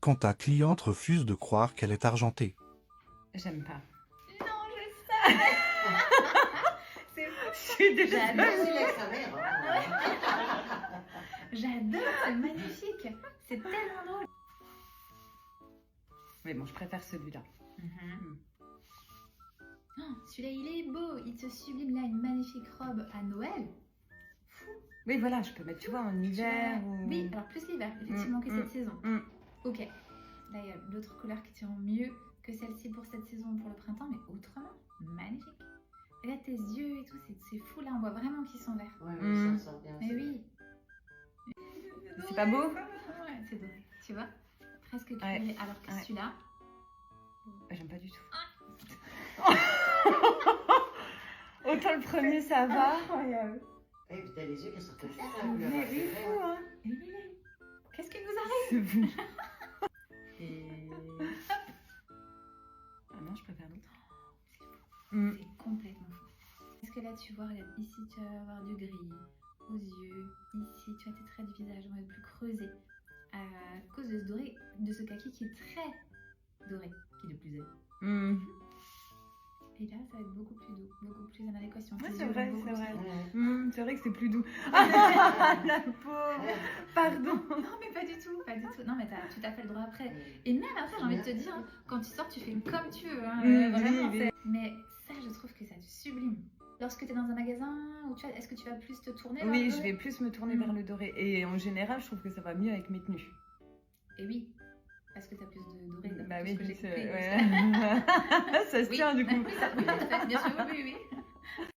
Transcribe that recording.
quand ta cliente refuse de croire qu'elle est argentée? J'aime pas. Non, je sais. C'est Je suis déjà... J'adore. avec sa mère. Hein. J'adore, c'est magnifique. C'est tellement drôle. Mais bon, je préfère celui-là. Oh, celui-là, il est beau. Il te sublime là une magnifique robe à Noël. Oui, voilà, je peux mettre, tu vois, en hiver ou... Oui, alors plus l'hiver, effectivement, que cette saison. Ok. Là, il y a d'autres couleurs qui tirent mieux que celle-ci pour cette saison, pour le printemps, mais autrement, magnifique. Regarde tes yeux et tout, c'est fou là, on voit vraiment qu'ils sont verts. Ouais, ça sent bien. Mais oui. C'est pas beau? Ouais, c'est doré, tu vois. Presque cuiré, Ouais. alors que Ouais. celui-là... J'aime pas du tout. Autant le premier, ça va. Incroyable. Et puis t'as les yeux qui sont comme ça. Mais il est fou, hein. Qu'est-ce qui nous arrive? C'est fou. Et... Ah non, je préfère l'autre. C'est complètement fou. Parce que là, tu vois, regarde, ici, tu vas avoir du gris aux yeux. Ici, tu as tes traits du visage vont être plus creusés. À cause de ce doré, de ce kaki qui est très doré, qui de plus est. Et là, ça va être beaucoup plus doux, beaucoup plus en adéquation. Ouais, Tes c'est yeux vrai, vont beaucoup c'est vrai. plus- C'est vrai que c'est plus doux. Ah, la pauvre. Pardon. Non, mais pas du tout, pas du tout. Non, mais t'as tout à fait le droit après. Et même après, j'ai envie de te dire, hein, quand tu sors, tu fais comme tu veux. Hein, vraiment, oui. c'est- Mais ça, je trouve que ça te sublime. Lorsque tu es dans un magasin, ou tu vois, est-ce que tu vas plus te tourner vers Oui, le je doré? vais plus me tourner vers le doré. Et en général, je trouve que ça va mieux avec mes tenues. Et oui, parce que tu as plus de doré. Bah d'après oui, ce que j'ai c'est... compris. Ouais. Ça se Oui. tient du coup. Oui, tout à fait, bien sûr, oui, oui.